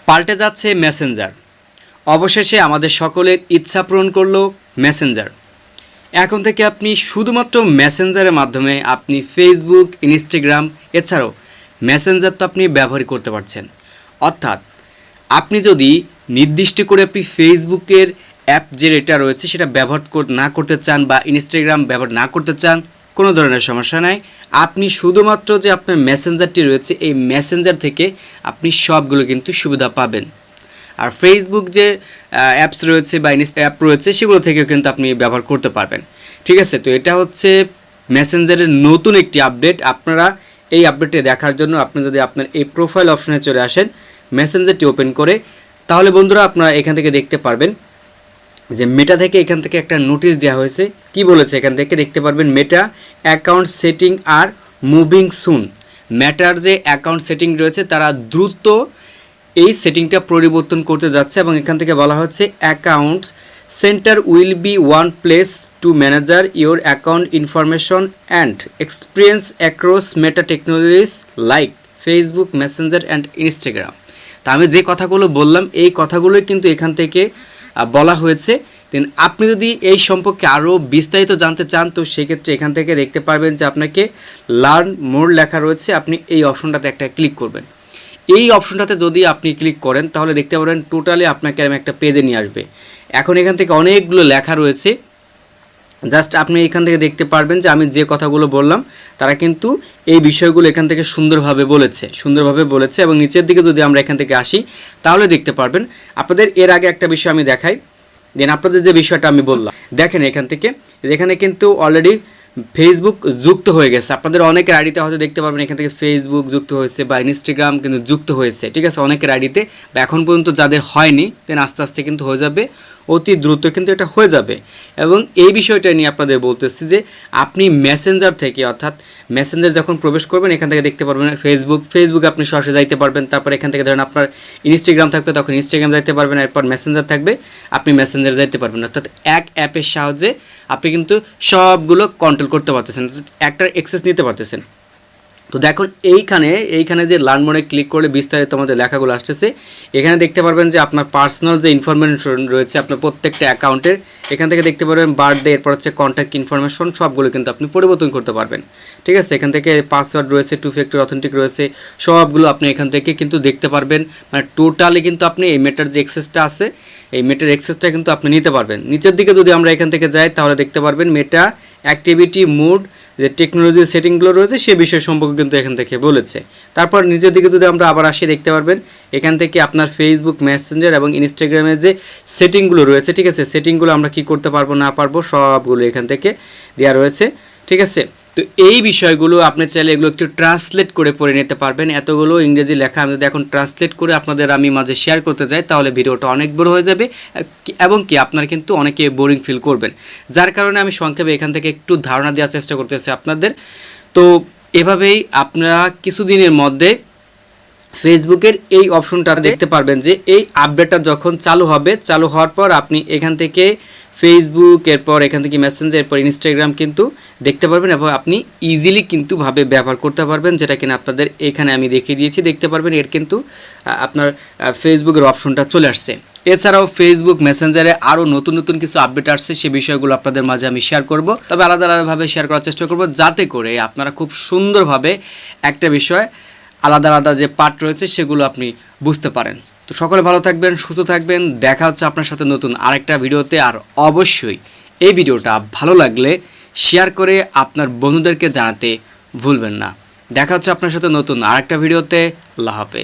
পাল্টে যাচ্ছে মেসেঞ্জার। অবশেষে আমাদের সকলের ইচ্ছা পূরণ করলো মেসেঞ্জার। এখন থেকে আপনি শুধুমাত্র মেসেঞ্জারের মাধ্যমে আপনি ফেসবুক, ইনস্টাগ্রাম এছাড়াও মেসেঞ্জার তো আপনি ব্যবহার করতে পারছেন। অর্থাৎ আপনি যদি নির্দিষ্ট করে আপনি ফেসবুকের অ্যাপ যে এটা রয়েছে সেটা ব্যবহার না করতে চান বা ইনস্টাগ্রাম ব্যবহার না করতে চান, কোনো ধরনের সমস্যা নাই। আপনি শুধুমাত্র যে আপনার মেসেঞ্জারটি রয়েছে এই মেসেঞ্জার থেকে আপনি সবগুলো কিন্তু সুবিধা পাবেন। আর ফেসবুক যে অ্যাপস রয়েছে বা অ্যাপ রয়েছে সেগুলো থেকেও কিন্তু আপনি ব্যবহার করতে পারবেন। ঠিক আছে, তো এটা হচ্ছে মেসেঞ্জারের নতুন একটি আপডেট। আপনারা এই আপডেটটি দেখার জন্য আপনি যদি আপনার এই প্রোফাইল অপশনে চলে আসেন, মেসেঞ্জারটি ওপেন করে, তাহলে বন্ধুরা আপনারা এখান থেকে দেখতে পারবেন যে মেটা থেকে এখান থেকে একটা নোটিশ দেওয়া হয়েছে। কি বলেছে এখান থেকে দেখতে পারবেন, মেটা অ্যাকাউন্ট সেটিং আর মুভিং সুন। মেটার যে অ্যাকাউন্ট সেটিং রয়েছে তারা দ্রুত এই সেটিংটা পরিবর্তন করতে যাচ্ছে এবং এখান থেকে বলা হচ্ছে account centre will be one place to manager your account information and experience across meta technologies like Facebook, Messenger and Instagram. তা আমি যে কথাগুলো বললাম এই কথাগুলোই কিন্তু এখান থেকে বলা হয়েছে। দেন আপনি যদি এই সম্পর্কে আরও বিস্তারিত জানতে চান তো সেক্ষেত্রে এখান থেকে দেখতে পারবেন যে আপনাকে লার্ন মোর লেখা রয়েছে, আপনি এই অপশনটাতে একটা ক্লিক করবেন। এই অপশনটাতে যদি আপনি ক্লিক করেন তাহলে দেখতে পাবেন টোটালি আপনাকে আমি একটা পেজে নিয়ে আসবে। এখন এখান থেকে অনেকগুলো লেখা রয়েছে, জাস্ট আপনি এখান থেকে দেখতে পারবেন যে আমি যে কথাগুলো বললাম তারা কিন্তু এই বিষয়গুলো এখান থেকে সুন্দরভাবে বলেছে এবং নিচের দিকে যদি আমরা এখান থেকে আসি তাহলে দেখতে পারবেন। আপনাদের এর আগে একটা বিষয় আমি দেখাই, দেন আপনাদের যে বিষয়টা আমি বললাম দেখেন এখানে কিন্তু অলরেডি ফেসবুক যুক্ত হয়ে গেছে। আপনাদের অনেকের আইডিতে হয়তো দেখতে পারবেন এখান থেকে ফেসবুক যুক্ত হয়েছে বা ইনস্টাগ্রাম কিন্তু যুক্ত হয়েছে। ঠিক আছে, অনেকের আইডিতে বা এখন পর্যন্ত যাদের হয়নি দেন আস্তে আস্তে কিন্তু হয়ে যাবে, অতি দ্রুত কিন্তু এটা হয়ে যাবে। এবং এই বিষয়টা নিয়ে আপনাদের বলতেছি যে আপনি মেসেঞ্জার থেকে, অর্থাৎ মেসেঞ্জার যখন প্রবেশ করবেন এখান থেকে দেখতে পারবেন ফেসবুক আপনি সরাসরি যাইতে পারবেন। তারপর এখান থেকে ধরেন আপনার ইনস্টাগ্রাম থাকবে তখন ইনস্টাগ্রাম যাইতে পারবেন, এরপর মেসেঞ্জার থাকবে আপনি মেসেঞ্জার যাইতে পারবেন। অর্থাৎ এক অ্যাপের সাহায্যে আপনি কিন্তু সবগুলো কন্ট্রোল করতে পারতেছেন, একটার অ্যাক্সেস নিতে পারতেছেন। তো দেখুন এইখানে যে লার্ন মোডে ক্লিক করলে বিস্তারিত আমাদের লেখাগুলো আসতেছে। এখানে দেখতে পারবেন যে আপনার পার্সোনাল যে ইনফরমেশন রয়েছে আপনার প্রত্যেকটা অ্যাকাউন্টের, এখান থেকে দেখতে পারবেন বার্থডে, এরপর হচ্ছে কন্ট্যাক্ট ইনফরমেশন, সবগুলো কিন্তু আপনি পরিবর্তন করতে পারবেন। ঠিক আছে, এখান থেকে পাসওয়ার্ড রয়েছে, 2 ফ্যাক্টর অথেন্টিক রয়েছে, সবগুলো আপনি এখান থেকে কিন্তু দেখতে পারবেন। মানে টোটালি কিন্তু আপনি এই মেটার যে অ্যাক্সেসটা আছে এই মেটার অ্যাক্সেসটা কিন্তু আপনি নিতে পারবেন। নিচের দিকে যদি আমরা এখান থেকে যাই তাহলে দেখতে পারবেন মেটা অ্যাক্টিভিটি মুড যে টেকনোলজি সেটিংগুলো রয়েছে সে বিষয় সম্পর্কে কিন্তু এখান থেকে বলেছে। তারপর নিচের দিকে যদি আমরা আবার আসি দেখতে পারবেন এখান থেকে আপনার ফেসবুক, মেসেঞ্জার এবং ইনস্টাগ্রামের যে সেটিংগুলো রয়েছে, ঠিক আছে, সেটিংগুলো আমরা কি করতে পারবো না পারবো সবগুলো এখান থেকে দেওয়া রয়েছে। ঠিক আছে, তো এই বিষয়গুলো আপনি চাইলে এগুলো একটু ট্রান্সলেট করে পড়ে নিতে পারবেন। এতগুলো ইংরেজি লেখা আমি যদি এখন ট্রান্সলেট করে আপনাদের আমি মাঝে শেয়ার করতে যাই তাহলে ভিডিওটা অনেক বড় হয়ে যাবে এবং কি আপনারা কিন্তু অনেকে বোরিং ফিল করবেন, যার কারণে আমি সংক্ষেপে এখান থেকে একটু ধারণা দেওয়ার চেষ্টা করতেছি আপনাদের। তো এভাবেই আপনারা কিছুদিনের মধ্যে ফেসবুকের এই অপশনটা দেখতে পারবেন যে এই আপডেটটা যখন চালু হবে, চালু হওয়ার পর আপনি এখান থেকে ফেসবুক, এরপর এখান থেকে মেসেঞ্জার, এরপর ইনস্টাগ্রাম কিন্তু দেখতে পারবেন এবং আপনি ইজিলি কিন্তু ভাবে ব্যবহার করতে পারবেন, যেটা কিনা আপনাদের এখানে আমি দেখিয়ে দিয়েছি। দেখতে পারবেন এর কিন্তু আপনার ফেসবুকের অপশনটা চলে আসছে। এছাড়াও ফেসবুক মেসেঞ্জারে আরও নতুন কিছু আপডেট আসছে, সে বিষয়গুলো আপনাদের মাঝে আমি শেয়ার করব, তবে আলাদাভাবে শেয়ার করার চেষ্টা করব যাতে করে আপনারা খুব সুন্দরভাবে একটা বিষয় আলাদা যে পার্ট রয়েছে সেগুলো আপনি বুঝতে পারেন। তো সকলে ভালো থাকবেন, সুস্থ থাকবেন, দেখা হচ্ছে আপনার সাথে নতুন আরেকটা ভিডিওতে। আর অবশ্যই এই ভিডিওটা ভালো লাগলে শেয়ার করে আপনার বন্ধুদেরকে জানাতে ভুলবেন না। দেখা হচ্ছে আপনার সাথে নতুন আরেকটা ভিডিওতে। আল্লাহ হাফেজ।